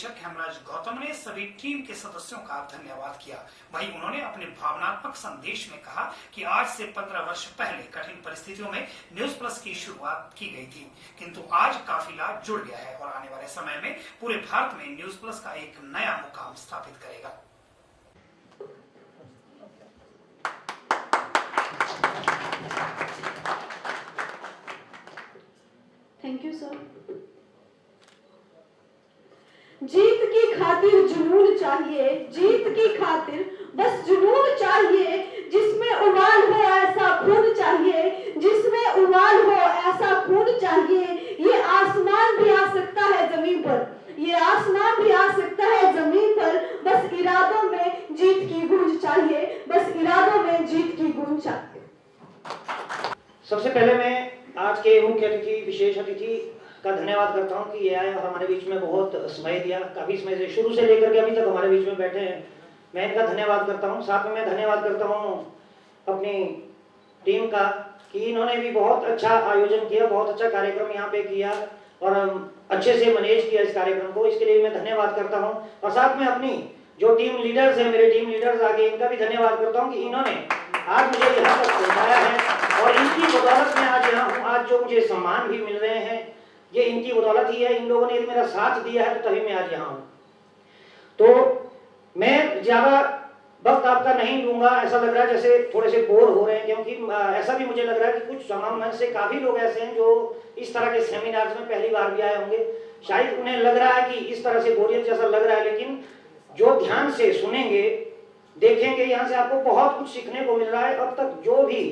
महानिदेशक हेमराज गौतम ने सभी टीम के सदस्यों का धन्यवाद किया। वहीं उन्होंने अपने भावनात्मक संदेश में कहा कि आज से 15 वर्ष पहले कठिन परिस्थितियों में न्यूज प्लस की शुरुआत की गई थी, किंतु आज काफिला जुड़ गया है और आने वाले समय में पूरे भारत में न्यूज प्लस का एक नया मुकाम स्थापित करेगा। Thank you sir. जीत की खातिर जुनून चाहिए, जीत की खातिर बस जुनून चाहिए, जिसमें उबाल हो ऐसा खून चाहिए, जिसमें उबाल हो ऐसा खून चाहिए। ये आसमान भी आ सकता है जमीन पर, ये आसमान भी आ सकता है जमीन पर, बस इरादों में जीत की गूंज चाहिए, बस इरादों में जीत की गूंज चाहिए। सबसे पहले मैं आज के मुख्य अतिथि, विशेष अतिथि का धन्यवाद करता हूं कि ये आए और हमारे बीच में बहुत समय दिया। काफ़ी समय से, शुरू से लेकर के अभी तक हमारे बीच में बैठे हैं। मैं इनका धन्यवाद करता हूं। साथ में मैं धन्यवाद करता हूं अपनी टीम का कि इन्होंने भी बहुत अच्छा आयोजन किया, बहुत अच्छा कार्यक्रम यहाँ पे किया और अच्छे से मैनेज किया इस कार्यक्रम को। इसके लिए मैं धन्यवाद करता हूँ। और साथ में अपनी जो टीम लीडर्स हैं, मेरे टीम लीडर्स आगे, इनका भी धन्यवाद करता हूँ कि इन्होंने आज मुझे यहाँ तक पहुँचाया है और इनकी बदौलत मैं आज यहाँ हूँ। आज जो मुझे सम्मान भी मिल रहे हैं ये इनकी बदौलत ही है। इन लोगों ने मेरा साथ दिया है तो तभी मैं आज यहाँ हूँ। तो मैं ज़्यादा वक्त आपका नहीं लूँगा। ऐसा लग रहा है जैसे थोड़े से बोर हो रहे हैं, क्योंकि ऐसा भी मुझे लग रहा है कि कुछ समाज में से काफ़ी लोग ऐसे हैं जो इस तरह के सेमिनार्स में पहली बार भी आए होंगे। शायद उन्हें लग रहा है कि इस तरह से बोरियत जैसा लग रहा है, लेकिन जो ध्यान से सुनेंगे, देखेंगे, यहाँ से आपको बहुत कुछ सीखने को मिल रहा है। अब तक जो भी,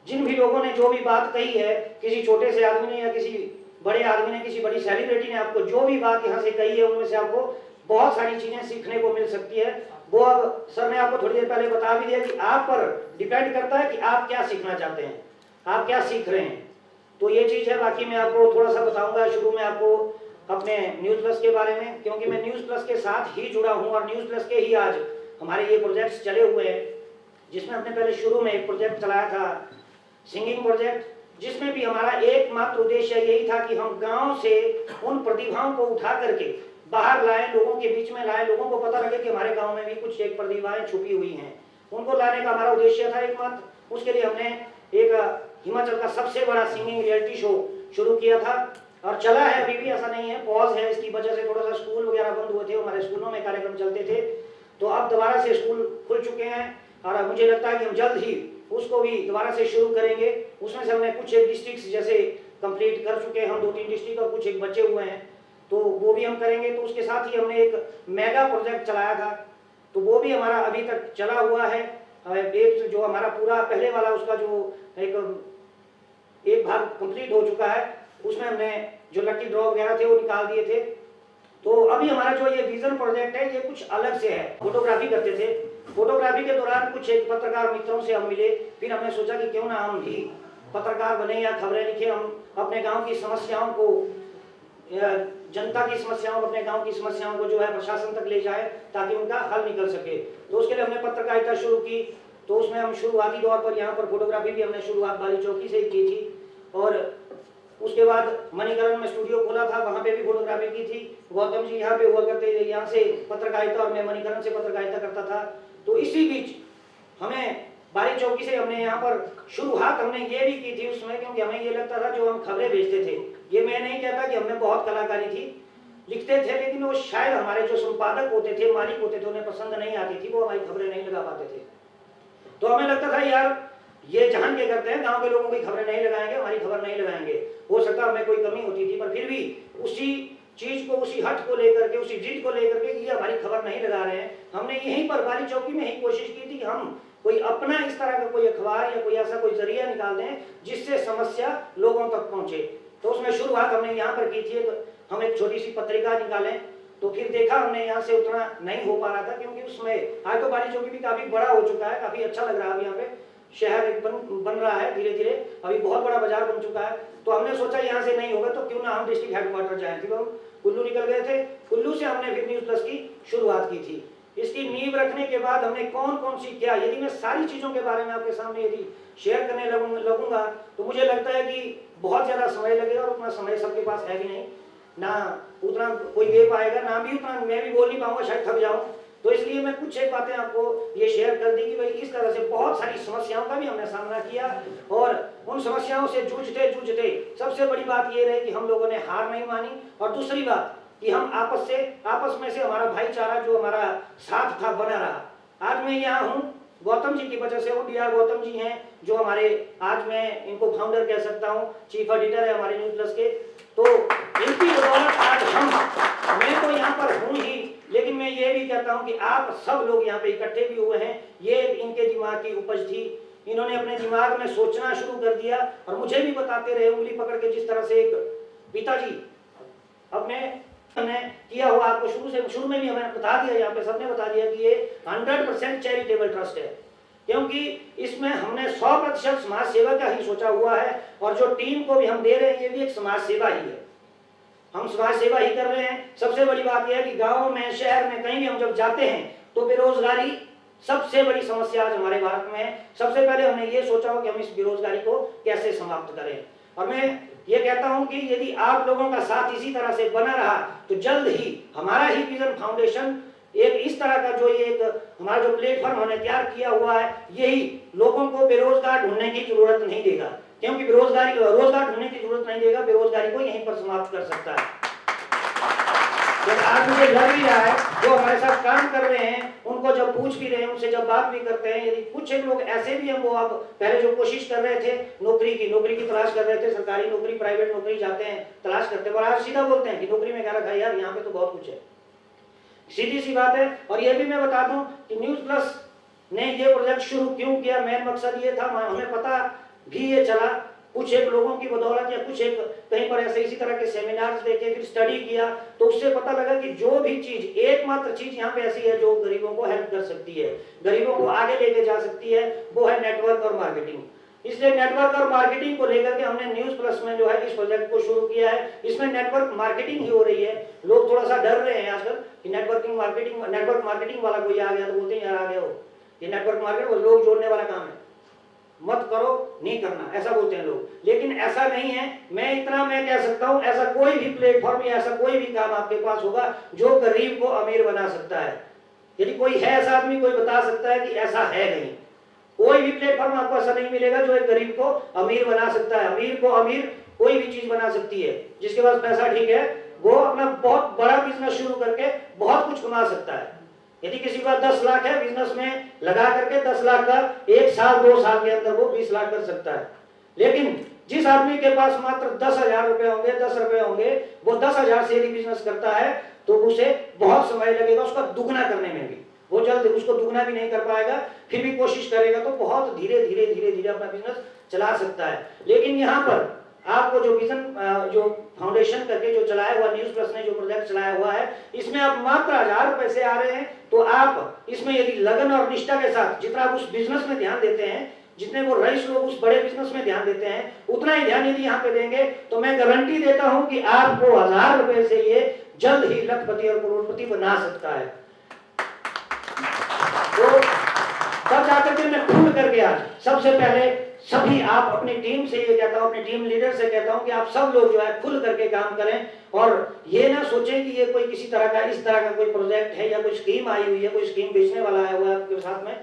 जिन भी लोगों ने जो भी बात कही है, किसी छोटे से आदमी ने या किसी बड़े आदमी ने, किसी बड़ी सेलिब्रिटी ने आपको जो भी बात यहाँ से कही है, उनमें से आपको बहुत सारी चीजें सीखने को मिल सकती है। वो अब सर ने आपको थोड़ी देर पहले बता भी दिया कि आप पर डिपेंड करता है कि आप क्या सीखना चाहते हैं, आप क्या सीख रहे हैं। तो ये चीज है। बाकी मैं आपको थोड़ा सा बताऊंगा शुरू में आपको अपने न्यूज प्लस के बारे में, क्योंकि मैं न्यूज प्लस के साथ ही जुड़ा हूँ और न्यूज प्लस के ही आज हमारे ये प्रोजेक्ट्स चले हुए हैं। जिसमें हमने पहले शुरू में एक प्रोजेक्ट चलाया था, सिंगिंग प्रोजेक्ट, जिसमें भी हमारा एकमात्र उद्देश्य यही था कि हम गांव से उन प्रतिभाओं को उठा करके बाहर लाएं, लोगों के बीच में लाएं, लोगों को पता लगे कि हमारे गांव में भी कुछ एक प्रतिभाएं छुपी हुई हैं। उनको लाने का हमारा उद्देश्य था एकमात्र। उसके लिए हमने एक हिमाचल का सबसे बड़ा सिंगिंग रियलिटी शो शुरू किया था और चला है अभी भी, ऐसा नहीं है, पॉज है इसकी वजह से। थोड़ा सा स्कूल वगैरह बंद हुए थे, हमारे स्कूलों में कार्यक्रम चलते थे, तो अब दोबारा से स्कूल खुल चुके हैं और मुझे लगता है कि हम जल्द ही उसको भी दोबारा से शुरू करेंगे। उसमें से हमने कुछ एक डिस्ट्रिक्ट जैसे कंप्लीट कर चुके हैं हम, 2-3 डिस्ट्रिक्ट, और कुछ एक बचे हुए हैं, तो वो भी हम करेंगे। तो उसके साथ ही हमने एक मेगा प्रोजेक्ट चलाया था, तो वो भी हमारा अभी तक चला हुआ है। एक जो हमारा पूरा पहले वाला उसका जो एक भाग कंप्लीट हो चुका है, उसमें हमने जो लकी ड्रॉ वगैरह थे वो निकाल दिए थे। तो अभी हमारा जो ये विजन प्रोजेक्ट है ये कुछ अलग से है। फोटोग्राफी करते थे, फोटोग्राफी के दौरान कुछ एक पत्रकार मित्रों से हम मिले, फिर हमने सोचा कि क्यों ना हम भी पत्रकार बने या खबरें लिखे, हम अपने गांव की समस्याओं को, जनता की समस्याओं, अपने गांव की समस्याओं को जो है प्रशासन तक ले जाए ताकि उनका हल निकल सके। तो उसके लिए हमने पत्रकारिता शुरू की। तो उसमें हम शुरुआती दौर पर यहाँ पर फोटोग्राफी भी हमने शुरुआत बाली चौकी से ही की थी, और उसके बाद मणिकरण में स्टूडियो खोला था, वहाँ पे भी फोटोग्राफी की थी। गौतम जी यहाँ पे हुआ करते थे, यहाँ से पत्रकारिता, और मैं मणिकरण से पत्रकारिता करता था। तो इसी बीच हमें बारी चौकी से हमने यहाँ पर शुरुआत हमने ये भी की थी उसमें, क्योंकि हमें ये लगता था जो हम खबरें भेजते थे, ये मैं नहीं कहता कि हमने बहुत कलाकारी थी, लिखते थे, लेकिन वो शायद हमारे जो संपादक होते थे, मालिक होते थे, उन्हें पसंद नहीं आती थी, वो हमारी खबरें नहीं लगा पाते थे। तो हमें लगता था यार ये जान के करते हैं, गांव के लोगों की खबरें नहीं लगाएंगे, हमारी खबर नहीं लगाएंगे। हो सकता हमें कोई कमी होती थी, पर फिर भी उसी चीज को, उसी हट को लेकर के, उसी जिद को लेकर के ये हमारी खबर नहीं लगा रहे हैं, हमने यहीं पर बारी चौकी में ही कोशिश की थी कि हम कोई अपना इस तरह का कोई अखबार या कोई ऐसा कोई जरिया निकाल दें जिससे समस्या लोगों तक पहुंचे। तो उसमें शुरुआत हमने यहाँ पर की थी, हम एक छोटी सी पत्रिका निकालें। तो फिर देखा हमने यहाँ से उतना नहीं हो पा रहा था, क्योंकि उसमें आज तो बारी चौकी भी काफी बड़ा हो चुका है, काफी अच्छा लग रहा है। यहाँ पे शहर एक बन रहा है धीरे धीरे, अभी बहुत बड़ा बाजार बन चुका है। तो हमने सोचा यहाँ से नहीं होगा तो क्यों ना हम डिस्ट्रिक्ट हेडक्वार्टर जाए। फिर हम कुल्लू निकल गए थे, कुल्लू से हमने फिर न्यूज प्लस की शुरुआत की थी। इसकी नींव रखने के बाद हमने कौन कौन सी क्या, यदि मैं सारी चीजों के बारे में आपके सामने यदि शेयर करने लगूंगा तो मुझे लगता है कि बहुत ज्यादा समय लगेगा, और उतना समय सबके पास है भी नहीं। ना उतना कोई दे पाएगा, ना भी उतना मैं भी बोल नहीं पाऊंगा, शायद थक जाऊं। तो इसलिए मैं कुछ एक बातें आपको ये शेयर कर दी कि भाई इस तरह से बहुत सारी समस्याओं का भी हमने सामना किया और उन समस्याओं से जूझते जूझते सबसे बड़ी बात ये रही कि हम लोगों ने हार नहीं मानी। और दूसरी बात कि हम आपस में से हमारा भाईचारा जो हमारा साथ था बना रहा। आज मैं यहाँ हूँ गौतम जी की वजह से। वो डी.आर. गौतम जी हैं जो हमारे, आज मैं इनको फाउंडर कह सकता हूँ, चीफ एडिटर है हमारे न्यूज़ प्लस के। तो इनकी बदौलत आज मैं तो यहाँ पर हूँ ही, लेकिन मैं ये भी कहता हूँ कि आप सब लोग यहाँ पे इकट्ठे भी हुए हैं। ये इनके दिमाग की उपज थी। इन्होंने अपने दिमाग में सोचना शुरू कर दिया और मुझे भी बताते रहे उंगली पकड़ के, जिस तरह से एक पिताजी अपने हमने किया हुआ, आपको शुरू में भी हमें बता दिया, यहाँ पे सबने बता दिया कि ये 100% चैरिटेबल ट्रस्ट है, क्योंकि इसमें हमने 100% समाज सेवा का ही सोचा हुआ है। और जो टीम को भी हम दे रहे हैं ये भी एक समाज सेवा ही है, हम समाज सेवा ही कर रहे हैं। सबसे बड़ी बात यह है कि गाँव में, शहर में, कहीं भी हम जब जाते हैं तो बेरोजगारी सबसे बड़ी समस्या आज हमारे भारत में है। सबसे पहले हमने ये सोचा हो कि हम इस बेरोजगारी को कैसे समाप्त करें। और मैं ये कहता हूं कि यदि आप लोगों का साथ इसी तरह से बना रहा तो जल्द ही हमारा ही विजन फाउंडेशन एक इस तरह का जो ये एक हमारा जो प्लेटफॉर्म हमने तैयार किया हुआ है, यही लोगों को बेरोजगार ढूंढने की जरूरत नहीं देगा, क्योंकि रोजगार ढूंढने की जरूरत नहीं देगा, बेरोजगारी को यहीं पर समाप्त कर सकता है। आज मुझे लग भी रहा है जो हमारे साथ काम कर रहे हैं उनको जब पूछ भी रहे हैं, उनसे जब बात भी करते हैं, यदि कुछ एक लोग ऐसे भी हैं वो अब पहले जो कोशिश कर रहे थे नौकरी की तलाश कर रहे थे, सरकारी नौकरी, प्राइवेट नौकरी जाते हैं, तलाश करते हैं, और आज सीधा बोलते हैं कि नौकरी में क्या रखा है यार, यहाँ पे तो बहुत कुछ है। सीधी सी बात है। और ये भी मैं बता दूं कि न्यूज़ प्लस ने ये प्रोजेक्ट शुरू क्यों किया, मेन मकसद ये था, हमें पता भी ये चला कुछ एक लोगों की बदौलत या कुछ एक कहीं पर ऐसे इसी तरह के सेमिनार्स देखे, फिर स्टडी किया, तो उससे पता लगा कि जो भी चीज, एकमात्र चीज यहाँ पे ऐसी है जो गरीबों को हेल्प कर सकती है, गरीबों को आगे लेके जा सकती है, वो है नेटवर्क और मार्केटिंग। इसलिए नेटवर्क और मार्केटिंग को लेकर के हमने न्यूज़ प्लस में जो है इस प्रोजेक्ट को शुरू किया है। इसमें नेटवर्क मार्केटिंग ही हो रही है। लोग थोड़ा सा डर रहे हैं आजकल कि नेटवर्क मार्केटिंग वाला कोई आ गया तो बोलते हैं यार आ गया हो, ये नेटवर्क मार्केटिंग लोग जोड़ने वाला काम है, मत करो, नहीं करना, ऐसा बोलते हैं लोग। लेकिन ऐसा नहीं है। मैं कह सकता हूं, ऐसा कोई भी प्लेटफॉर्म या ऐसा कोई भी काम आपके पास होगा जो गरीब को अमीर बना सकता है। यदि कोई है ऐसा आदमी, कोई बता सकता है कि ऐसा है नहीं, कोई भी प्लेटफॉर्म आपको ऐसा नहीं मिलेगा जो एक गरीब को अमीर बना सकता है। अमीर को अमीर कोई भी चीज बना सकती है। जिसके पास पैसा ठीक है वो अपना बहुत बड़ा बिजनेस शुरू करके बहुत कुछ कमा सकता है। यदि किसी के पास 10 लाख है, बिजनेस में लगा करके 10 लाख का 1 साल 2 साल के अंदर वो 20 लाख कर सकता है। लेकिन जिस आदमी के पास मात्र 10,000 रुपए होंगे, 10 रुपए होंगे, वो 10,000 से यदि बिजनेस करता है तो उसे बहुत समय लगेगा उसका दुगना करने में भी। वो जल्द उसको दुगना भी नहीं कर पाएगा, फिर भी कोशिश करेगा तो बहुत धीरे धीरे अपना बिजनेस चला सकता है। लेकिन यहाँ पर आपको जो विजन जो फाउंडेशन करके जो चलाया हुआ न्यूज़ प्लस ने जो प्रोजेक्ट चलाया हुआ है, इसमें आप मात्र 1,000 रुपए से आ रहे हैं, तो आप इसमें यदि लगन और निष्ठा के साथ जितना आप उस बिजनेस में ध्यान देते हैं, जितने वो रईस लोग उस बड़े बिजनेस में ध्यान देते हैं, उतना ही ध्यान यदि यहाँ पे देंगे तो मैं गारंटी देता हूं कि आपको 1,000 रुपए से ये जल्द ही लखपति और करोड़पति बना सकता है। तो तब जाकर के मैं खुल करके आज सबसे पहले सभी आप अपनी टीम से ये कहता हूं, अपनी टीम लीडर से कहता हूं कि आप सब लोग जो है खुल करके काम करें और ये ना सोचें कि ये कोई किसी तरह का इस तरह का कोई प्रोजेक्ट है या कोई स्कीम आई हुई है, कोई स्कीम बेचने वाला आया हुआ है आपके साथ में।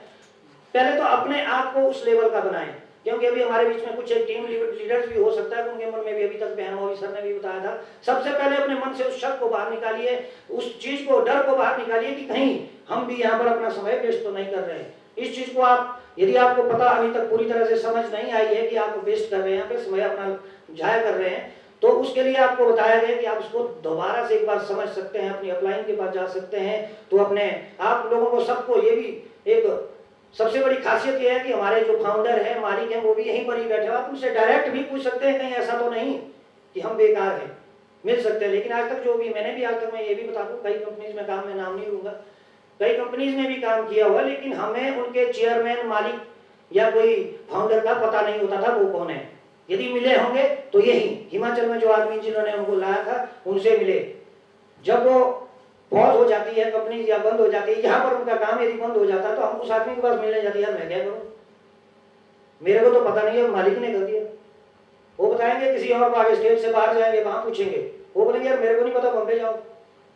पहले तो अपने आप को उस लेवल का बनाएं, क्योंकि अभी हमारे बीच में कुछ एक टीम लीडर्स भी हो सकता है उनके मन में भी अभी तक बहन मौवी सर ने भी बताया था। सबसे पहले अपने मन से उस शक को बाहर निकालिए, उस चीज को, डर को बाहर निकालिए कि कहीं हम भी यहाँ पर अपना समय वेस्ट तो नहीं कर रहे हैं। इस चीज को आप, यदि आपको पता अभी तक पूरी तरह से समझ नहीं आई है कि आप वेस्ट कर रहे हैं, यहाँ पे समय अपना जाया कर रहे हैं, तो उसके लिए आपको बताया गया कि आप उसको दोबारा से एक बार समझ सकते हैं, अपनी अपलाइन के पास जा सकते हैं। तो अपने आप लोगों को सबको, ये भी एक सबसे बड़ी खासियत यह है कि हमारे जो फाउंडर हैं, मालिक हैं, वो भी यहीं पर ही बैठे हुए, आप उनसे डायरेक्ट भी पूछ सकते हैं, कहीं ऐसा तो नहीं कि हम बेकार हैं, मिल सकते हैं। लेकिन आज तक जो भी मैंने भी आज तक, मैं ये भी बता दूं, कई कंपनीज में काम, में नाम नहीं लूंगा, कई कंपनीज में भी काम किया हुआ, लेकिन हमें उनके चेयरमैन, मालिक या कोई फाउंडर का पता नहीं होता था वो कौन है। यदि मिले होंगे तो यही हिमाचल में जो आदमी जिन्होंने उनको लाया था उनसे मिले। जब वो पहुंच हो जाती है कंपनी या बंद हो जाती है, यहाँ पर उनका काम यदि बंद हो जाता है तो हम उस आदमी के पास मिलने जाते हैं, यार मैं क्या करूं, मेरे को तो पता नहीं है, मालिक ने कर दिया। वो बताएंगे किसी और को, आगे स्टेज से बाहर जाएंगे, वहां पूछेंगे वो बोलेंगे यार मेरे को नहीं पता, बॉम्बे जाओ।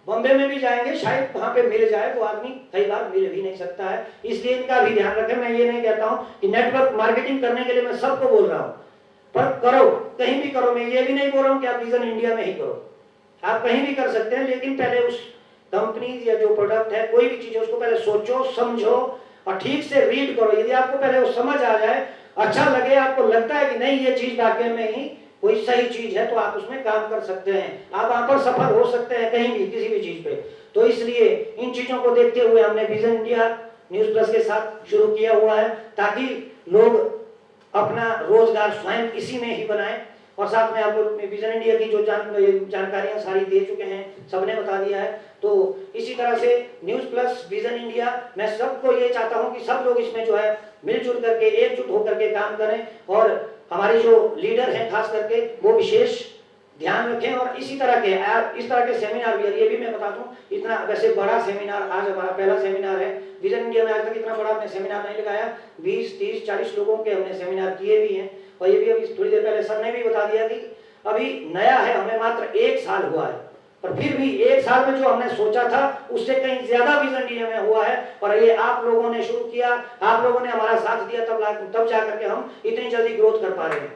बॉम्बे में भी जाएंगे, शायद वहां पे मिल जाए, तो आदमी कई बार मिल भी नहीं सकता है। इसलिए इनका भी ध्यान रखें। मैं ये नहीं कहता हूं कि नेटवर्क मार्केटिंग करने के लिए मैं सबको बोल रहा हूं, पर करो, कहीं भी करो। मैं ये भी नहीं बोल रहा हूं कि आप विजन इंडिया में ही करो, आप कहीं भी कर सकते हैं, लेकिन पहले उस कंपनी या जो प्रोडक्ट है, कोई भी चीज है, उसको पहले सोचो, समझो और ठीक से रीड करो। यदि आपको पहले वो समझ आ जाए, अच्छा लगे, आपको लगता है कि नहीं ये चीज वाकई में ही कोई सही चीज है, तो आप उसमें काम कर सकते हैं, आप वहां पर सफल हो सकते हैं कहीं भी, किसी भी चीज पे। तो इसलिए इन चीजों को देखते हुए हमने विजन इंडिया न्यूज प्लस के साथ शुरू किया हुआ है, ताकि लोग अपना रोजगार स्वयं इसी में ही बनाएं। और साथ में आपको विजन इंडिया की जो जानकारियां सारी दे चुके हैं, सबने बता दिया है। तो इसी तरह से न्यूज प्लस विजन इंडिया, मैं सबको ये चाहता हूं कि सब लोग इसमें जो है मिलजुल करके, एकजुट होकर के काम करें, और हमारी जो लीडर हैं खास करके वो विशेष ध्यान रखें। और इस तरह के सेमिनार भी, ये भी मैं बता दूं, इतना वैसे बड़ा सेमिनार आज हमारा पहला सेमिनार है। विजन इंडिया में आज तक इतना बड़ा हमने सेमिनार नहीं लगाया, 20, 30, 40 लोगों के हमने सेमिनार किए भी हैं। और ये भी अभी थोड़ी देर पहले सर ने भी बता दिया कि अभी नया है, हमें मात्र 1 साल हुआ है, पर फिर भी 1 साल में जो हमने सोचा था उससे कहीं ज्यादा विजन इंडिया में हुआ है। और ये आप लोगों ने शुरू किया, आप लोगों ने हमारा साथ दिया, तब जाकर के हम इतनी जल्दी ग्रोथ कर पा रहे हैं।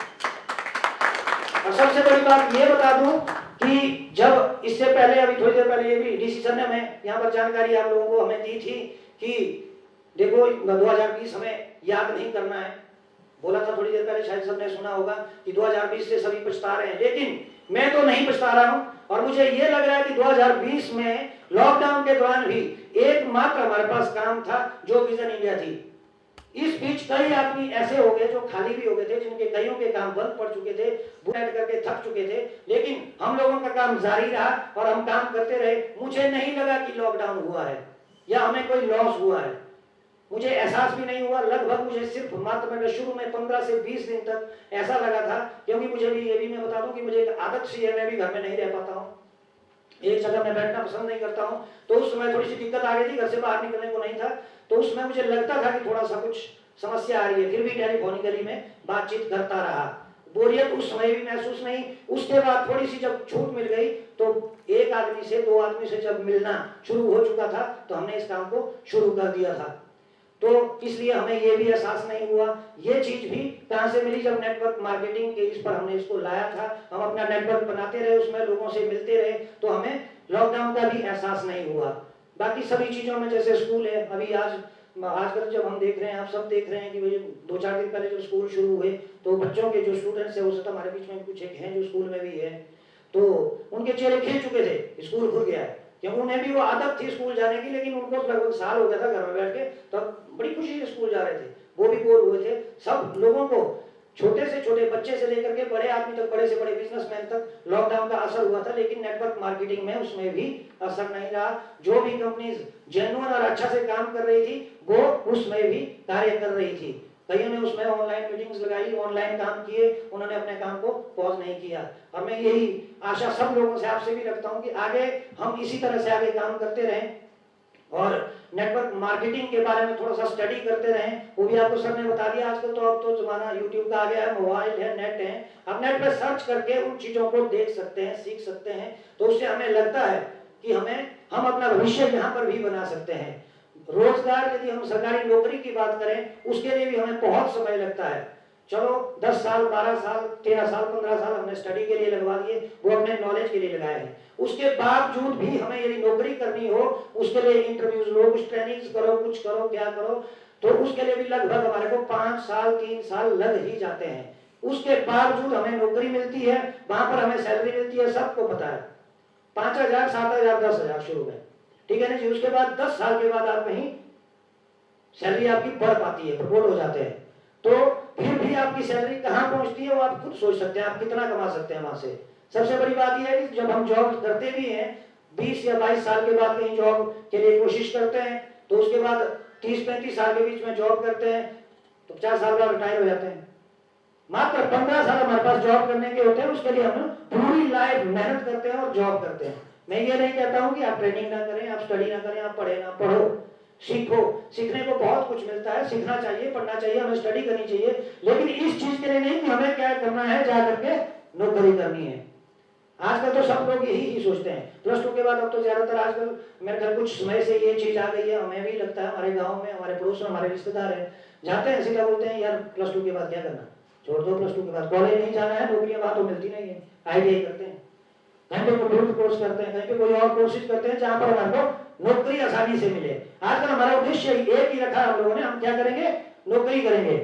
और सबसे बड़ी बात ये बता दूं कि जब इससे पहले, अभी थोड़ी देर पहले, ये भी डीसी सर ने हमें यहाँ पर जानकारी आप लोगों को हमें दी थी कि देखो 2020 हमें याद नहीं करना है, बोला था थोड़ी देर पहले, शायद सबने सुना होगा कि 2020 से सभी पछता रहे हैं, लेकिन मैं तो नहीं पछता रहा हूं। और मुझे ये लग रहा है कि 2020 में लॉकडाउन के दौरान भी एकमात्र हमारे पास काम था जो विजन इंडिया थी। इस बीच कई आदमी ऐसे हो गए जो खाली भी हो गए थे, जिनके कईयों के काम बंद पड़ चुके थे, बैठ करके थक चुके थे, लेकिन हम लोगों का काम जारी रहा और हम काम करते रहे। मुझे नहीं लगा कि लॉकडाउन हुआ है या हमें कोई लॉस हुआ है, मुझे एहसास भी नहीं हुआ। लगभग मुझे सिर्फ मात्र में शुरू में 15 से 20 दिन तक ऐसा लगा था, क्योंकि मुझे भी, ये भी मैं बता दूं कि मुझे एक आदत सी है, मैं भी घर में नहीं रह पाता हूँ, एक जगह में बैठना पसंद नहीं करता हूँ। तो उस समय थोड़ी सी दिक्कत आ गई थी, घर से बाहर निकलने को नहीं था, तो उसमें मुझे लगता था कि थोड़ा सा कुछ समस्या आ रही है, फिर भी टेलीफोनिकली में बातचीत करता रहा। बोरियत उस समय भी महसूस नहीं। उसके बाद थोड़ी सी जब छूट मिल गई, तो 1 आदमी से 2 आदमी से जब मिलना शुरू हो चुका था, तो हमने इस काम को शुरू कर दिया था। तो इसलिए हमें ये भी एहसास नहीं हुआ। ये चीज भी कहां से मिली, जब नेटवर्क मार्केटिंग के इस पर हमने इसको लाया था, हम अपना नेटवर्क बनाते रहे, उसमें लोगों से मिलते रहे, तो हमें लॉकडाउन का भी एहसास नहीं हुआ। बाकी सभी चीजों में, जैसे स्कूल है, अभी आजकल जब हम देख रहे हैं, आप सब देख रहे हैं कि 2-4 दिन पहले जब स्कूल शुरू हुए, तो बच्चों के जो स्टूडेंट्स है, वो हमारे बीच में कुछ एक हैं जो स्कूल में भी है, तो उनके चेहरे खिल चुके थे, स्कूल खुल गया है, क्योंकि उन्हें भी वो आदत थी स्कूल जाने की, लेकिन उनको लगभग साल हो गया था घर में बैठ के, तब बड़ी खुशी से स्कूल जा रहे थे, वो भी बोर हुए थे। सब लोगों को, छोटे से छोटे बच्चे से लेकर के बड़े आदमी तक, बड़े से बड़े बिजनेसमैन तक लॉकडाउन का असर हुआ था, लेकिन नेटवर्क मार्केटिंग में उसमें भी असर नहीं रहा। जो भी कंपनीज जेन्युइन और अच्छा से काम कर रही थी, वो उसमें भी कार्य कर रही थी। कईयों ने उसमें ऑनलाइन मीटिंग्स लगाई, ऑनलाइन काम किए, उन्होंने अपने काम को पॉज नहीं किया। और मैं यही आशा सब लोगों से, आपसे भी रखता हूं कि आगे हम इसी तरह से आगे काम करते रहें और नेटवर्क मार्केटिंग के बारे में थोड़ा सा स्टडी करते रहें। वो भी आपको सर ने बता दिया, आजकल तो अब तो जमाना यूट्यूब का आ गया है, मोबाइल है, नेट है, आप नेट पे सर्च करके उन चीजों को देख सकते हैं, सीख सकते हैं। तो उससे हमें लगता है कि हम अपना भविष्य यहाँ पर भी बना सकते हैं। रोजगार, यदि हम सरकारी नौकरी की बात करें, उसके लिए भी हमें बहुत समय लगता है। चलो 10 साल, 12 साल, 13 साल, 15 साल हमने स्टडी के लिए लगवा दिए, वो अपने नॉलेज के लिए लगाए हैं। उसके बावजूद भी हमें यदि नौकरी करनी हो, उसके लिए इंटरव्यूज लो, कुछ ट्रेनिंग्स करो, कुछ करो, क्या करो, तो उसके लिए भी लगभग हमारे को 5 साल, 3 साल लग ही जाते हैं। उसके बावजूद हमें नौकरी मिलती है, वहां पर हमें सैलरी मिलती है, सबको पता है, 5,000, 7,000, 10,000 शुरू में, ठीक है ना जी। उसके बाद 10 साल के बाद आप कहीं सैलरी आपकी बढ़ पाती है, प्रमोट हो जाते हैं, तो फिर भी आपकी सैलरी कहां पहुंचती है वो आप खुद सोच सकते हैं, आप कितना कमा सकते हैं वहां से। सबसे बड़ी बात यह है कि जब हम जॉब करते भी हैं, 20 या 22 साल के बाद कहीं जॉब के लिए कोशिश करते हैं, तो उसके बाद 30-35 साल के बीच में जॉब करते हैं, तो 50 साल बाद रिटायर हो जाते हैं। मात्र 15 साल हमारे पास जॉब करने के होते हैं, उसके लिए हम पूरी लाइफ मेहनत करते हैं और जॉब करते हैं। मैं ये नहीं कहता हूं कि आप ट्रेनिंग ना करें, आप स्टडी ना करें, आप पढ़े ना, पढ़ो, सीखो, सीखने को बहुत कुछ मिलता है, सीखना चाहिए, पढ़ना चाहिए, हमें स्टडी करनी चाहिए, लेकिन इस चीज के लिए नहीं कि हमें क्या करना है, जा करके नौकरी करनी है। आजकल तो सब लोग यही सोचते हैं। प्लस टू के बाद अब तो ज्यादातर आजकल मेरे ख्याल कुछ समय से ये चीज आ गई है, हमें भी लगता है, हमारे गांव में हमारे पड़ोस में हमारे रिश्तेदार हैं, जाते हैं सीधा बोलते हैं यार प्लस टू के बाद क्या करना, छोड़ दो, प्लस टू के बाद कॉलेज नहीं जाना है, नौकरियां वहां तो मिलती नहीं है, ITI करते हैं, कहीं पे कंप्यूटर कोर्स करते हैं, कहीं पे कोई और कोर्सेज करते हैं जहां पर हमारे को नौकरी आसानी से मिले। आजकल हमारा उद्देश्य एक ही रखा हम लोगों ने, हम क्या करेंगे, नौकरी करेंगे।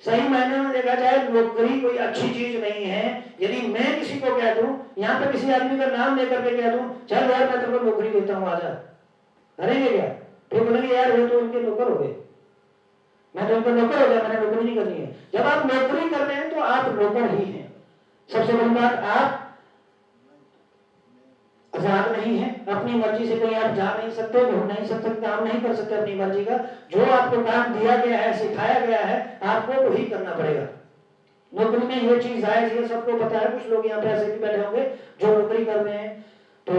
सही मायने में देखा जाए नौकरी कोई अच्छी चीज नहीं है। यदि मैं किसी को कह दूं, यहाँ पे किसी आदमी का नाम लेकर के कह दूं चल यार मैं तेरे को नौकरी देता हूं आजा, करेंगे क्या? फिर बोलेंगे यार ये तो इनके नौकर हो गए, मैं तो इनका नौकर हो गया, मैंने नौकरी नहीं करनी है। जब आप नौकरी कर रहे हैं तो आप नौकर ही हैं। सबसे बड़ी बात, आप आजाद नहीं है, अपनी मर्जी से कहीं आप जा नहीं सकते, घूम नहीं सकते, काम नहीं कर सकते अपनी मर्जी का। जो आपको काम दिया गया है, सिखाया गया है, आपको वही करना पड़ेगा। नौकरी में ये चीज जायज है, सबको पता है। कुछ लोग यहाँ पे ऐसे भी बैठे होंगे जो नौकरी कर रहे हैं तो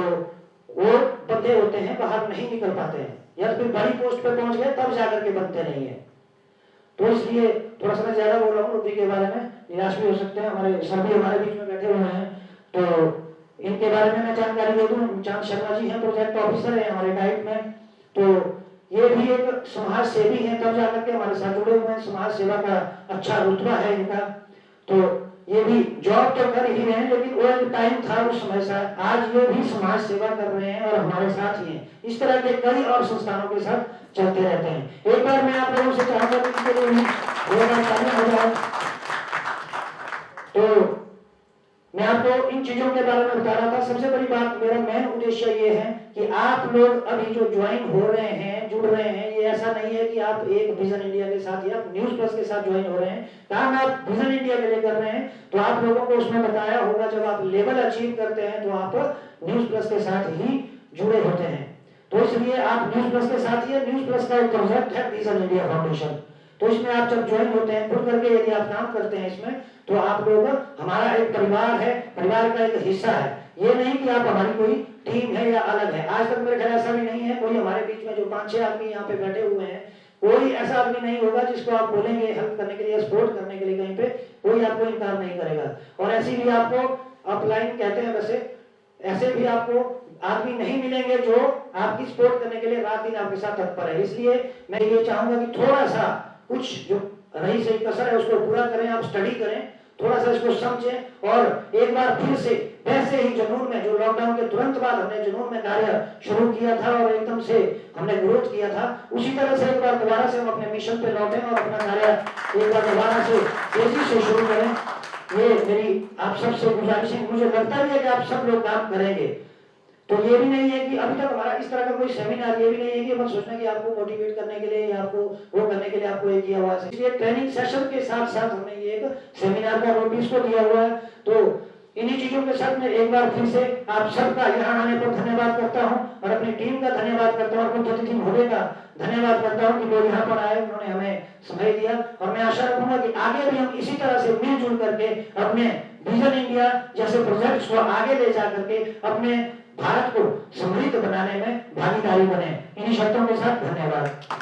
वो बंदे होते हैं, बाहर नहीं निकल पाते हैं, या फिर बड़ी पोस्ट पे पहुंच गए तब जाकर के बनते नहीं है। तो इसलिए थोड़ा सा मैं ज्यादा बोल रहा हूँ नौकरी के बारे में, निराश भी हो सकते हैं। हमारे सभी हमारे बीच में बैठे हुए हैं तो इनके बारे में मैं जानकारी दे दूं। चांद शर्मा जी हैं, प्रोजेक्ट ऑफिसर हैं हमारे डाइट में, तो ये भी एक समाज सेवी हैं, तब जाकर के हमारे साथ जुड़े हुए हैं। समाज सेवा का अच्छा रुतबा है इनका, तो ये भी जॉब तो कर ही रहे हैं, लेकिन वो टाइम था उस समय से, आज ये भी समाज सेवा कर रहे हैं और हमारे साथ ही हैं। इस तरह के कई और संस्थानों के साथ चलते रहते हैं। एक बार मैं आप लोगों से चाहूंगा कि इसके लिए हो जाए, तो मैं आपको इन चीजों के बारे में बता रहा था। सबसे बड़ी बात, मेरा मेन उद्देश्य ये है कि आप लोग अभी जो ज्वाइन हो रहे हैं, जुड़ रहे हैं, ये ऐसा नहीं है कि आप एक विजन इंडिया के साथ या न्यूज प्लस के साथ ज्वाइन हो रहे हैं। काम आप विजन इंडिया के लिए कर रहे हैं, तो आप लोगों को उसमें बताया होगा जब आप लेवल अचीव करते हैं तो आप न्यूज प्लस के साथ ही जुड़े होते हैं। तो इसलिए आप न्यूज प्लस के साथ ही, न्यूज प्लस का एक प्रोजेक्ट है विजन इंडिया फाउंडेशन, तो इसमें आप जब ज्वाइन होते हैं, खुद करके यदि आप काम करते हैं इसमें, तो आप लोग हमारा एक परिवार है, परिवार का एक हिस्सा है। ये नहीं कि आप हमारी कोई टीम है या अलग है। आज तक मेरे ख्याल ऐसा भी नहीं है, कोई हमारे बीच में जो 5-6 आदमी यहाँ पे बैठे हुए हैं, कोई ऐसा आदमी नहीं होगा जिसको आप बोलेंगे हेल्प करने के लिए, सपोर्ट करने के लिए कहीं पे, कोई आपको इनकार नहीं करेगा। और ऐसी भी आपको अपलाइन कहते हैं वैसे, ऐसे भी आपको आदमी नहीं मिलेंगे जो आपकी सपोर्ट करने के लिए रात दिन आपके साथ तत्पर है। इसलिए मैं ये चाहूंगा कि थोड़ा सा कुछ जो रही सही कसर है उसको पूरा करें, आप स्टडी करें, थोड़ा सा इसको समझें, और एक बार फिर से वैसे ही जुनून में, जो लॉकडाउन के तुरंत बाद हमने जुनून में कार्य शुरू किया था और एकदम से हमने ग्रोथ किया था, उसी तरह से एक बार दोबारा से हम अपने मिशन पे लौटें और अपना कार्य एक बार दोबारा से तेजी से शुरू करें। ये मेरी आप सबसे गुजारिश है। मुझे लगता भी है कि आप सब लोग काम करेंगे। तो ये भी नहीं है कि अभी तक हमारा इस तरह का कोई सेमिनार, ये भी नहीं है कि मत सोचना कि आपको मोटिवेट करने के लिए या आपको वो करने के लिए आपको ये किया हुआ है। इसलिए ट्रेनिंग सेशन के साथ साथ हमने ये एक सेमिनार का नोटिस को दिया हुआ है। तो इन्हीं चीजों के साथ मैं एक बार फिर से आप सबका यहाँ आने पर धन्यवाद करता हूँ और अपनी टीम का धन्यवाद करता हूँ और मुख्य अतिथि महोदय का धन्यवाद करता हूँ कि वो यहाँ पर आए, उन्होंने हमें समय दिया। और मैं आशा रखूंगा कि आगे भी हम इसी तरह से मिलजुल करके अपने विजन इंडिया जैसे प्रोजेक्ट्स को आगे ले जा करके अपने भारत को समृद्ध बनाने में भागीदारी बने। इन्हीं शर्तों के साथ धन्यवाद।